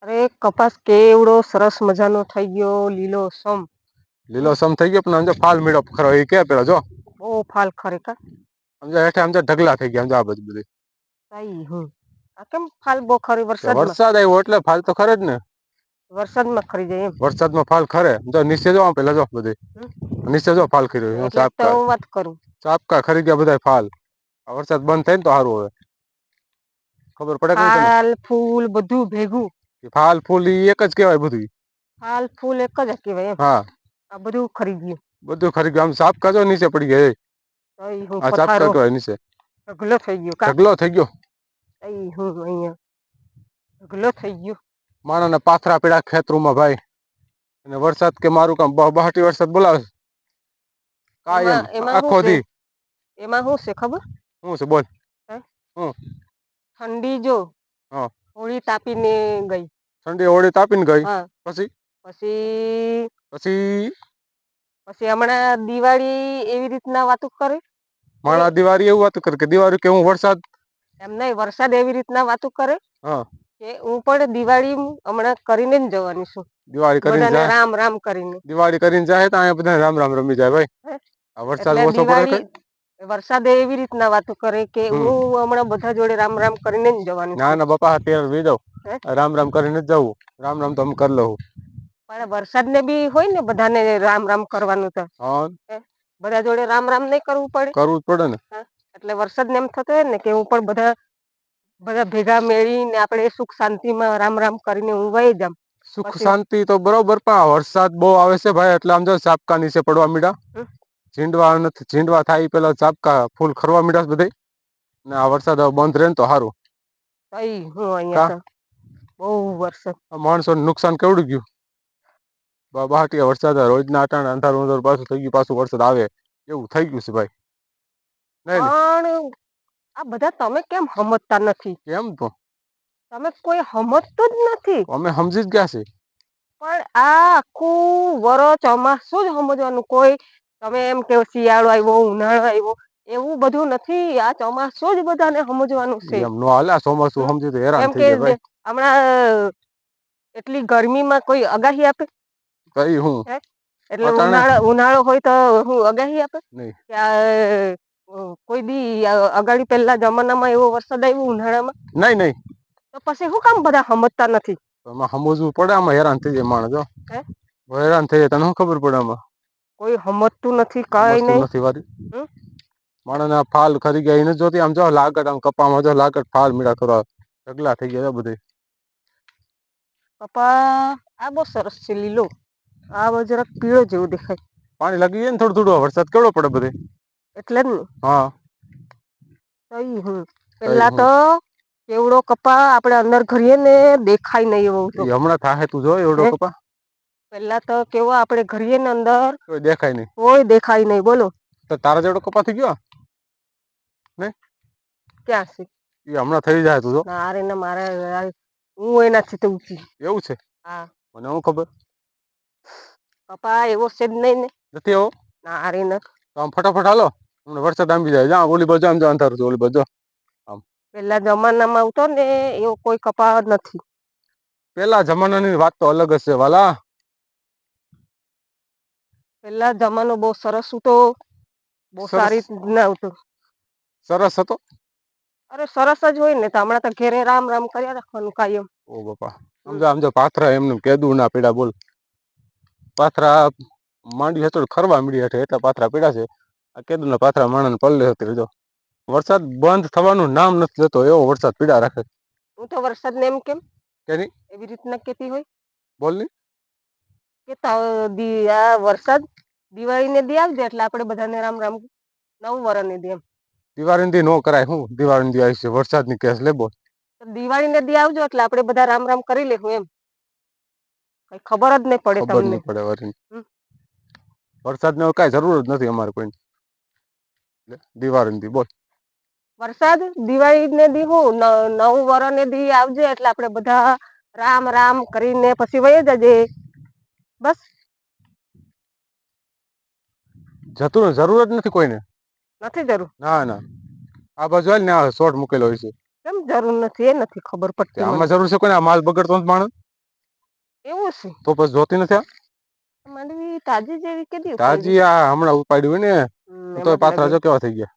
અરે કપાસ કેવડો સરસ મજાનો થઈ ગયો લીલો સમ. લીલોસમ થઈ ગયો પણ ફાલ મીડો ખરો એ કે પેલા જો બહુ ફાલ ખરેખર. હેઠે ઢગલા થઈ ગયા આ બધું બધું. સહી આ કેમ ફાલ બહુ ખરી વરસાદમાં. વરસાદ આવ્યો એટલે ફાલ તો ખરે જ ને. વરસાદમાં ખરી જાય એમ. વરસાદમાં ફાલ ખરે જો નીચે જો પેલા જો બધે નીચે જો ફાલ કર્યો એટલે તો હું વાત કરું. ચાપકા ખરી ગયા બધા ફાલ વરસાદ બંધ થાય ને તો સારું હવે. ખબર પડે કે નઈ તને ફાલ ફૂલ બધું ભેગું. ફાલ ફૂલ એક જ કેવાય બધું. ફાલ ફૂલ એક જ કેવાય એમ હા આ બધું ખરી ગયું. બધું ખરી ગયું આમ ચાપકા જો નીચે પડી ગયા. તઈ હું આ ચાપકા પથારો કેવાય નીચે ઢગલો થઈ ગયો કા. ઢગલો થઈ ગયો હું અહિયાં ઢગલો થઈ ગયો. માણસ ને પાથરા પડા ખેતરૂમાં ભાઈ અને વરસાદ કે મારું કામ બહાટી વરસાદ બોલાવે. કાયમ એમાં શું આખો છે દી એમાં શું છે ખબર. હું છે બોલ હે હું ઠંડી જો હા હોળી તાપીને ગઈ. ઠંડી હોળી તાપી ને ગઈ હા પછી પછી પછી પછી હમણાં દિવાળી એવી રીતના વાતો કરે. કે માણા દિવાળી એવું વાત કર કે દિવાળી કે હું વરસાદ એમ નઈ વરસાદ એવી રીતના વાતો કરે. હા કે હું પણ દિવાળી હમણાં કરીને જ જવાની છું. દિવાળી કરીને બધાને જાય રામ રામ કરીને દિવાળી કરીને જાય તો બધા રામ રામ રમી જાય ભાઈ. આ વરસાદ એટલે ઓછો પડે કઈ દિવાળી વરસાદે એવી રીતના વાતો કરે કે હમ હું હમણાં બધા જોડે રામ રામ કરીને જ જવાની ના છું. ના બાપા અત્યારે વી દઉં હે રામ રામ કરીને જ જવું રામ રામ તો કરી લઉં. પણ વરસાદ ને બી હોય ને બધાને રામ રામ કરવાનું તો. હા બધા જોડે રામ રામ નઈ કરવું પડે. કરવું જ પડે ને એટલે વરસાદ ને એમ થતો હોય ને કે હું પણ બધા ભેગા મેળી ને આપડે સુખ શાંતિ માં રામ રામ કરીને હું વહી જમ. સુખ પછી શાંતિ તો બરોબર પણ વરસાદ બહુ આવે છે ભાઈ એટલે આમ જો સાપકા નીચે પડવા મીડા. છીંડવા થાય પેલા ચાપકા ફૂલ ખરવા મીડા બધા. ને આ વરસાદ બંધ રે ને તો સારું. કઈ હું અહિયાં તો બહુ વરસાદ. માણસોને નુકસાન કેવડું ગયું. બહાટી વરસાદ રોજ ના અંધારું પાછું થઈ ગયું પાછું વરસાદ આવે. એવું થઈ ગયું છે ભાઈ. નઈ ને પણ આ બધા તમે કેમ સમજતા નથી. કેમ તો તમે કોઈ સમજતું જ નથી. અમે સમજી જ ગયા છે. પણ આ આખું ચોમાસું જ સમજવાનું કોઈ તમે એમ કે શિયાળો આવ્યો ઉનાળો આવ્યો એવું બધું નથી આ ચોમાસું જ બધાને સમજવાનું છે. એમ નો હાલે ચોમાસું સમજી તો હેરાન એમ થઈ કે જાય ભાઈ હમણાં એટલી ગરમી માં કોઈ આગાહી આપે. કઈ હું એટલે અટાણે ઉનાળો હોય તો હું આગાહી આપે. નહી કોઈ દી અગાડી પેલા જમાના માં એવો વરસાદ આવ્યો ઉનાળામાં. નઈ નઈ. તો પછી શું કામ બધા સમજતા નથી. એમાં સમજવું પડે આમાં હેરાન થઈ જાય માણસ હે હેરાન થઈ જાય તને શું ખબર પડે આમાં. કોઈ સમજતું નથી કઈ સમજતું નઈ. નથી વારી માણસ ના ફાલ ખરી ગયા એને જોતી આમ જો લાગત આમ કપામાં જો લાગત ફાલ મીડા કરવા. ઢગલા થઈ ગયા બધે. કપા આ બો સરસ છે લીલો આ જરાક પીળો જેવું દેખાય. પાણી લાગી જાય ને થોડું થોડું વરસાદ કેવડો પડે બધે. એટલે જ ને. હા કઈ પેલા હું તો કેવડો કપા આપડે અંદર કરીએ ને દેખાય નહી એવો તો. એ હમણાં થાહે તું જો એવડો હે કપા પેલા તો કેવો આપડે ઘડીએ ને અંદર કોઈ દેખાય નઈ કોઈ દેખાય નહી બોલો. તો તારા જેવડો કપા થઈ ગયો ને ક્યાં છે એ હમણાં થઈ જાય તું જો ના રે ના મારે હું એનાથી તો ઊંચી. એવું છે હા મને હું ખબર. કપા એવો સેજ નઈ ને. નથી આવો. ના રે ના. તો આમ ફટાફટ હાલો વરસાદ આંબી જાય ઓલી બાજુ આમ અંધારું ઓલી બાજુ જો. આમ પેલા જમાનામાં આવતો ને એવો કોઈ કપા નથી. પેલા જમાના ની વાત તો અલગ હશે વાલા. પેલા જમાનો બહુ સરસ હતો બહુ સરસ સારી ના આવતો. સરસ હતો. અરે સરસ જ હોય ને તો હમણાં તો ઘેરે રામ રામ કર્યા રાખવાનું કાયમ. ઓ બાપા આમજ પાથરા એમને કેદું ના પીડા બોલ. પાથરા માંડવી તો ખરવા મીડિયા એટલા પાથરા પીડા છે. આ કેદુ ના પાથરા માણસ પડલે જો. વરસાદ બંધ થવાનું નામ નથી લેતો એવો વરસાદ પીડા રાખે. હું તો વરસાદ ને એમ કેમ કેની એવી રીતના કેતી હોય. બોલની કે આ વરસાદ દિવાળી ને દી આવજે એટલે આપડે બધાને રામ રામ નવું વરહ ની જેમ. દિવાળી દી નો કરાય હું દિવાળી દી આવી છે વરસાદ ની કેસ લે બોલ. દિવાળી ને દી આવજો એટલે આપડે બધા રામ રામ કરી લેશું એમ. કઈ ખબર જ નહી પડે ખબર તમને. નહી પડે વરી વરસાદ ની કઈ જરૂર જ નથી અમારે કોઈ દિવાળી દી બોલ. વરસાદ દિવાળી ને દી હું નવું વરહ ને દી આવજે એટલે આપડે બધા રામ રામ કરીને પછી વયો જજે બસ. જતું જરૂર જ નથી કોઈને. નથી જરૂર. ના ના આ બાજુ હાલ ને શોટ મૂકેલો હોય છે. કેમ જરૂર નથી એ નથી ખબર પડતી મને. આમાં જરૂર છે કોઈને માલ બગડતો નથી માણસ એવું છે તો પછી જોતી નથી આ માંડવી તાજી જેવી કેદી ઉપાડી તાજી આ હમણાં ઉપાડ્યું હોય ને એમ તો જ પાથરા લાગે જો કેવા થઈ ગયા